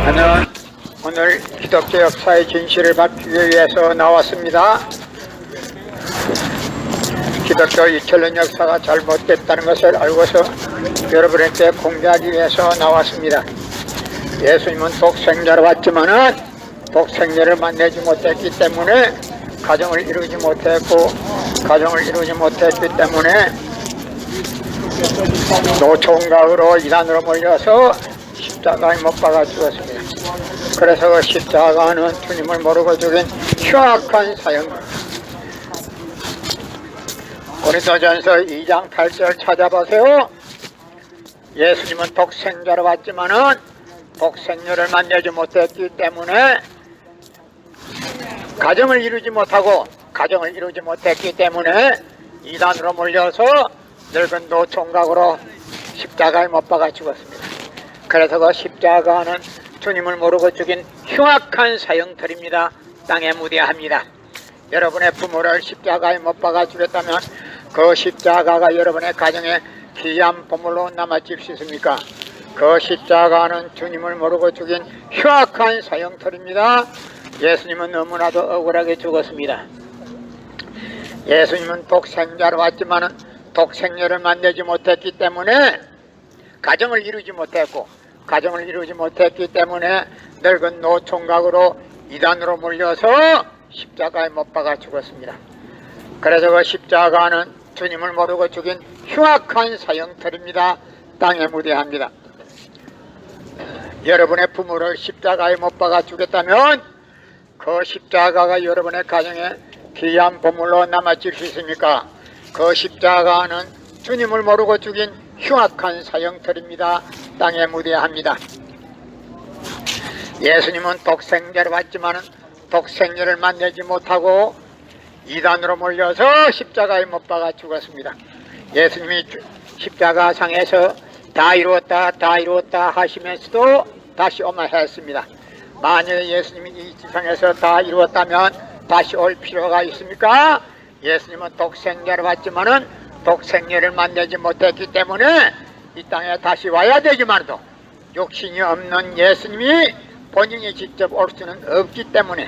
저는 오늘 기독교 역사의 진실을 밝히기 위해서 나왔습니다. 기독교 2000년 역사가 잘못됐다는 것을 알고서 여러분에게 공개하기 위해서 나왔습니다. 예수님은 독생자로 왔지만은 독생자를 만나지 못했기 때문에 가정을 이루지 못했고, 가정을 이루지 못했기 때문에 노총각으로 이단으로 몰려서 십자가에 못 박아 죽었습니다. 그래서 그 십자가는 주님을 모르고 죽인 흉악한 사형. 고린도전서 2장 8절 찾아보세요. 예수님은 독생자로 왔지만은 독생녀를 만나지 못했기 때문에 가정을 이루지 못하고, 가정을 이루지 못했기 때문에 이단으로 몰려서 늙은 노총각으로 십자가에 못 박아 죽었습니다. 그래서 그 십자가는 주님을 모르고 죽인 흉악한 사형틀입니다. 땅에 무대합니다. 여러분의 부모를 십자가에 못 박아 죽였다면 그 십자가가 여러분의 가정에 귀한 보물로 남아질 수 있습니까? 그 십자가는 주님을 모르고 죽인 흉악한 사형틀입니다. 예수님은 너무나도 억울하게 죽었습니다. 예수님은 독생자로 왔지만은 독생녀를 만나지 못했기 때문에 가정을 이루지 못했고, 가정을 이루지 못했기 때문에 늙은 노총각으로 이단으로 몰려서 십자가에 못 박아 죽었습니다. 그래서 그 십자가는 주님을 모르고 죽인 흉악한 사형틀입니다. 땅에 무대합니다. 여러분의 부모를 십자가에 못 박아 죽였다면 그 십자가가 여러분의 가정에 귀한 보물로 남아질 수 있습니까? 그 십자가는 주님을 모르고 죽인 흉악한 사형틀입니다. 땅에 무대합니다. 예수님은 독생자로 왔지만 독생녀를 만나지 못하고 이단으로 몰려서 십자가에 못 박아 죽었습니다. 예수님이 십자가상에서 다 이루었다, 다 이루었다 하시면서도 다시 오마 했습니다. 만약에 예수님이 이 지상에서 다 이루었다면 다시 올 필요가 있습니까? 예수님은 독생자로 왔지만은 독생녀를 만나지 못했기 때문에 이 땅에 다시 와야 되지만도 욕심이 없는 예수님이 본인이 직접 올 수는 없기 때문에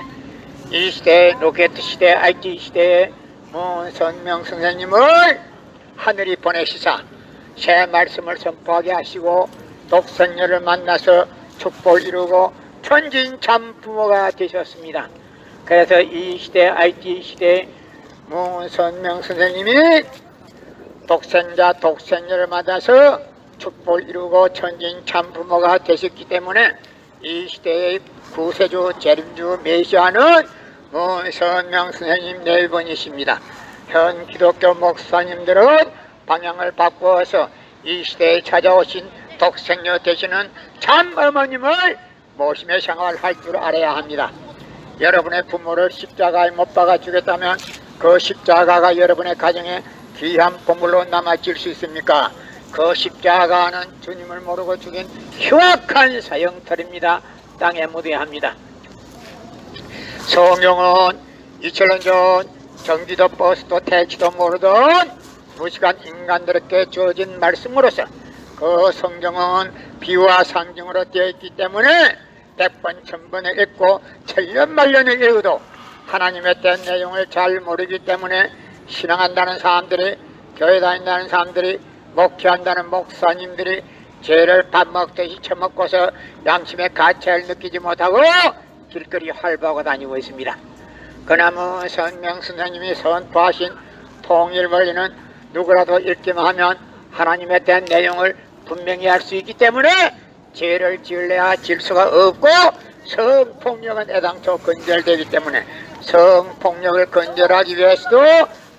이 시대에, 로켓 시대, IT 시대에 문선명 선생님을 하늘이 보내시사 새 말씀을 선포하게 하시고 독생녀를 만나서 축복을 이루고 천진참 부모가 되셨습니다. 그래서 이 시대, IT 시대에 문선명 선생님이 독생녀를 만나서 축복을 이루고 천진참 부모가 되셨기 때문에 이 시대의 구세주, 재림주, 메시아는 문선명 선생님 네 분이십니다. 현 기독교 목사님들은 방향을 바꾸어서 이 시대에 찾아오신 독생녀 되시는 참 어머님을 모시며 생활할 줄 알아야 합니다. 여러분의 부모를 십자가에 못 박아 주겠다면 그 십자가가 여러분의 가정에 귀한 보물로 남아질 수 있습니까? 그 십자가는 주님을 모르고 죽인 흉악한 사형틀입니다. 땅에 무대합니다. 성경은 2000년 전 경기도 버스도 택시도 모르던 무식한 인간들에게 주어진 말씀으로서 그 성경은 비유와 상징으로 되어 있기 때문에 100번 1000번을 읽고 천년만년을 읽어도 하나님의 된 내용을 잘 모르기 때문에 신앙한다는 사람들이, 교회 다닌다는 사람들이, 목회한다는 목사님들이 죄를 밥 먹듯이 처먹고서 양심의 가치를 느끼지 못하고 길거리 활보하고 다니고 있습니다. 그나마 선명 선생님이 선포하신 통일 원리는 누구라도 읽기만 하면 하나님에 대한 내용을 분명히 알 수 있기 때문에 죄를 지을래야 질 수가 없고, 성폭력은 애당초 근절되기 때문에 성폭력을 근절하기 위해서도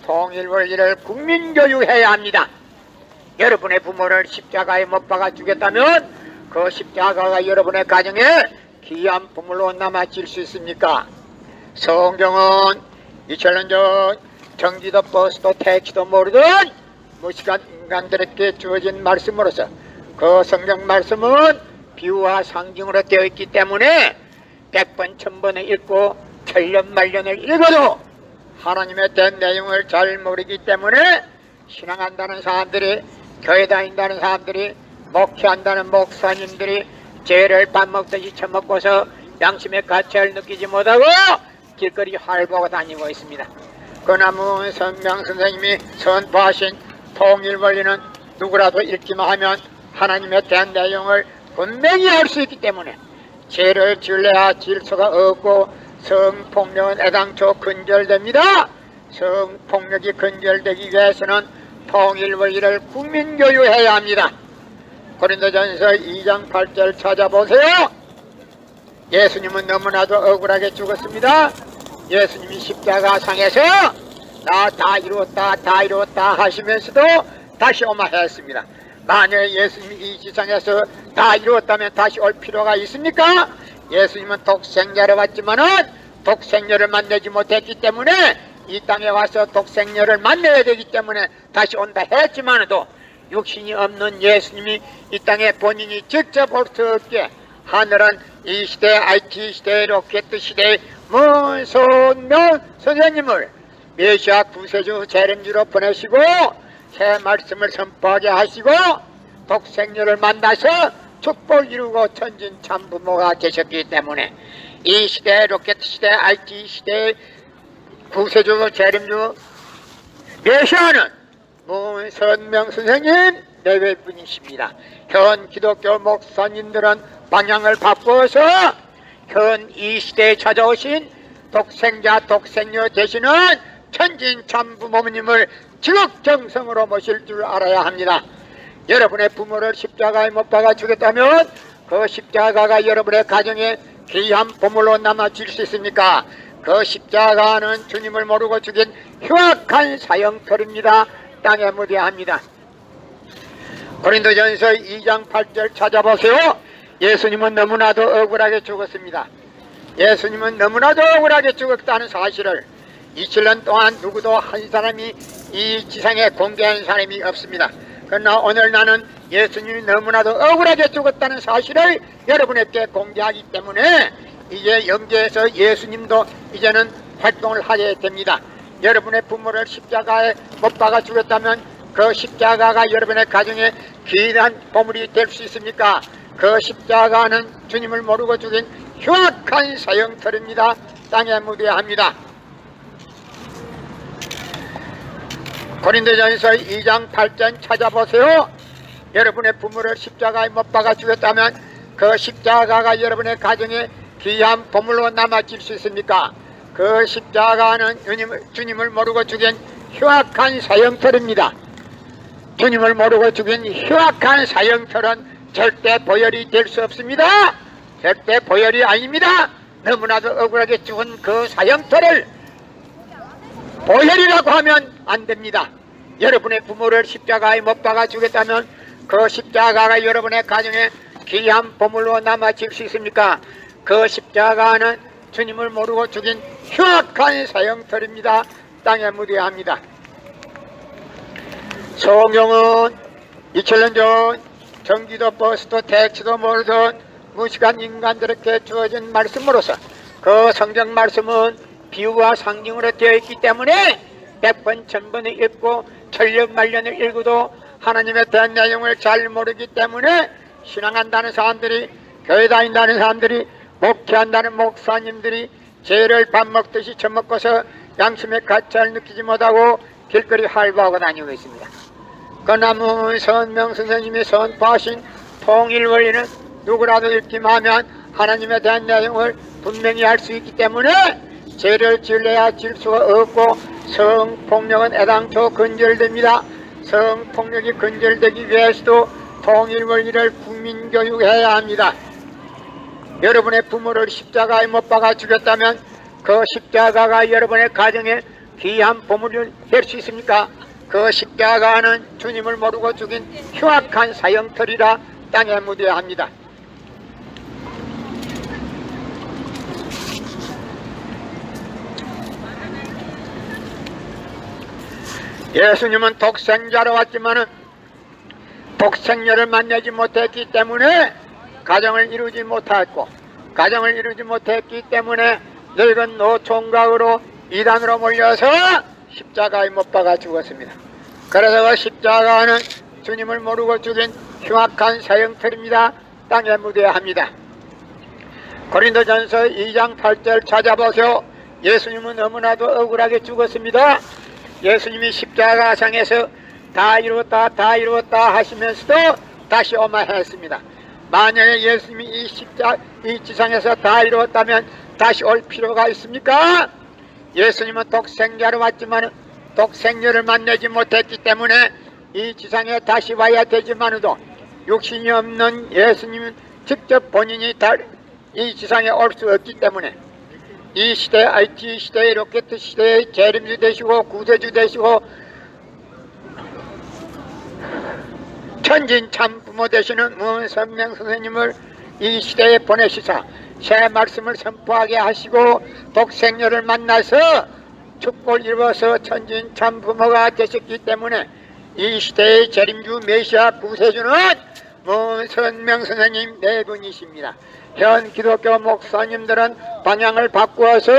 통일 원리를 국민교육해야 합니다. 여러분의 부모를 십자가에 못 박아 주겠다면 그 십자가가 여러분의 가정에 귀한 보물로 남아질 수 있습니까? 성경은 2000년 전 경기도 버스도 택시도 모르던 무식한 인간들에게 주어진 말씀으로서 그 성경 말씀은 비유와 상징으로 되어 있기 때문에 100번 1000번을 읽고 천년만년을 읽어도 하나님에 대한 내용을 잘 모르기 때문에 신앙한다는 사람들이, 교회 다닌다는 사람들이, 목회한다는 목사님들이 죄를 밥 먹듯이 처먹고서 양심의 가치를 느끼지 못하고 길거리 활보하고 다니고 있습니다. 그나무 성명 선생님이 선포하신 통일 원리는 누구라도 읽기만 하면 하나님에 대한 내용을 분명히 알 수 있기 때문에 죄를 지을래야 지을 수가 없고 성폭력은 애당초 근절됩니다. 성폭력이 근절되기 위해서는 통일 원리를 국민교육해야 합니다. 고린도전서 2장 8절 찾아보세요. 예수님은 너무나도 억울하게 죽었습니다. 예수님이 십자가상에서 나 다 이루었다 다 이루었다 하시면서도 다시 오마 했습니다. 만약 예수님이 이 지상에서 다 이루었다면 다시 올 필요가 있습니까? 예수님은 독생자로 왔지만은 독생녀를 만나지 못했기 때문에 이 땅에 와서 독생녀를 만나야 되기 때문에 다시 온다 했지만도 육신이 없는 예수님이 이 땅에 본인이 직접 올 수 없게 하늘은 이 시대 IT 시대 로켓 시대의 문선명 선생님을 메시아 구세주 재림주로 보내시고 새 말씀을 선포하게 하시고 독생녀를 만나서 축복을 이루고 천진 참부모가 되셨기 때문에 이 시대 로켓 시대 IT 시대 구세주 재림주 메시아는 문선명 선생님 내외분이십니다. 현 기독교 목사님들은 방향을 바꿔서 현 이 시대에 찾아오신 독생자 독생녀 되시는 천진 참부모님을 지극정성으로 모실 줄 알아야 합니다. 여러분의 부모를 십자가에 못 박아 주겠다면 그 십자가가 여러분의 가정에 귀한 보물로 남아질 수 있습니까? 그 십자가는 주님을 모르고 죽인 흉악한 사형털입니다. 땅에 묻어야 합니다. 고린도전서 2장 8절 찾아보세요. 예수님은 너무나도 억울하게 죽었습니다. 예수님은 너무나도 억울하게 죽었다는 사실을 27년 동안 누구도 한 사람이 이 지상에 공개한 사람이 없습니다. 그러나 오늘 나는 예수님이 너무나도 억울하게 죽었다는 사실을 여러분에게 공개하기 때문에 이제 영계에서 예수님도 이제는 활동을 하게 됩니다. 여러분의 부모를 십자가에 못 박아 죽였다면 그 십자가가 여러분의 가정에 귀한 보물이 될 수 있습니까? 그 십자가는 주님을 모르고 죽인 흉악한 사형털입니다. 땅에 묻어야 합니다. 고린도전서 2장 8절 찾아보세요. 여러분의 부모를 십자가에 못 박아 죽였다면 그 십자가가 여러분의 가정에 귀한 보물로 남아질 수 있습니까? 그 십자가는 주님을 모르고 죽인 흉악한 사형털입니다. 주님을 모르고 죽인 흉악한 사형털은 절대 보혈이 될 수 없습니다. 절대 보혈이 아닙니다. 너무나도 억울하게 죽은 그 사형털을 보혈이라고 하면 안 됩니다. 여러분의 부모를 십자가에 못 박아 주겠다면 그 십자가가 여러분의 가정에 귀한 보물로 남아질 수 있습니까? 그 십자가는 주님을 모르고 죽인 흉악한 사형털입니다. 땅에 묻어야 합니다. 성경은 2000년 전 전기도 버스도 택시도 모르던 무식한 인간들에게 주어진 말씀으로서 그 성경 말씀은 비유와 상징으로 되어 있기 때문에 100번 1000번을 읽고 천년만년을 읽어도 하나님에 대한 내용을 잘 모르기 때문에 신앙한다는 사람들이, 교회 다닌다는 사람들이, 목회한다는 목사님들이 죄를 밥 먹듯이 처먹고서 양심의 가치를 느끼지 못하고 길거리 활보하고 다니고 있습니다. 그나무 선명 선생님이 선포하신 통일 원리는 누구라도 읽기만 하면 하나님에 대한 내용을 분명히 알 수 있기 때문에 죄를 지을래야 지을 수가 없고 성폭력은 애당초 근절됩니다. 성폭력이 근절되기 위해서도 통일 원리를 국민교육해야 합니다. 여러분의 부모를 십자가에 못 박아 죽였다면 그 십자가가 여러분의 가정에 귀한 보물이 될 수 있습니까? 그 십자가는 주님을 모르고 죽인 흉악한 사형털이라 땅에 묻어야 합니다. 예수님은 독생자로 왔지만은 독생녀를 만나지 못했기 때문에 가정을 이루지 못했고, 가정을 이루지 못했기 때문에 늙은 노총각으로 이단으로 몰려서 십자가에 못 박아 죽었습니다. 그래서 그 십자가는 주님을 모르고 죽인 흉악한 사형털입니다. 땅에 묻어야 합니다. 고린도전서 2장 8절 찾아보세요. 예수님은 너무나도 억울하게 죽었습니다. 예수님이 십자가상에서 다 이루었다 다 이루었다 하시면서도 다시 오마했습니다. 만약에 예수님이 이 지상에서 다 이루었다면 다시 올 필요가 있습니까? 예수님은 독생자로 왔지만 독생녀를 만나지 못했기 때문에 이 지상에 다시 와야 되지만도 육신이 없는 예수님은 직접 본인이 이 지상에 올 수 없기 때문에 이 시대 IT 시대의 로켓 시대의 재림주 되시고 구세주 되시고 천진 참부모 되시는 문선명 선생님을 이 시대에 보내시사 새 말씀을 선포하게 하시고 독생녀를 만나서 축복을 이루어서 천진 참부모가 되셨기 때문에 이 시대의 재림주 메시아 구세주는 문선명 선생님 네 분이십니다. 현 기독교 목사님들은 방향을 바꾸어서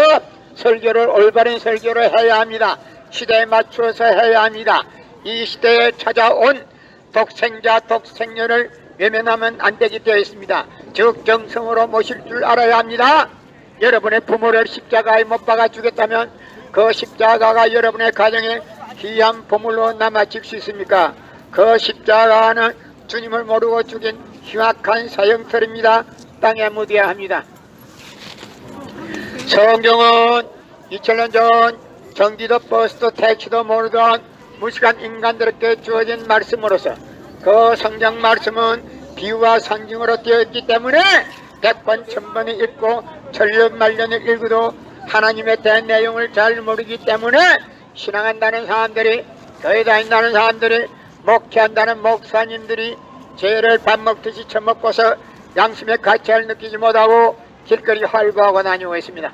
설교를 올바른 설교를 해야 합니다. 시대에 맞추어서 해야 합니다. 이 시대에 찾아온 독생자 독생녀를 외면하면 안 되게 되어 있습니다. 즉 정성으로 모실 줄 알아야 합니다. 여러분의 부모를 십자가에 못 박아 주겠다면 그 십자가가 여러분의 가정에 귀한 보물로 남아질 수 있습니까? 그 십자가는 주님을 모르고 죽인 흉악한 사형털입니다. 땅에 묻어야 합니다. 성경은 2000년 전 경기도 버스도 택시도 모르던 무식한 인간들에게 주어진 말씀으로서 그 성경 말씀은 비유와 상징으로 되어 있기 때문에 100번 1000번을 읽고 천년만년을 읽어도 하나님에 대한 내용을 잘 모르기 때문에 신앙한다는 사람들이 교회 다닌다는 사람들이 목회한다는 목사님들이 죄를 밥 먹듯이 처먹고서 양심의 가치를 느끼지 못하고 길거리 활보하고 다니고 있습니다.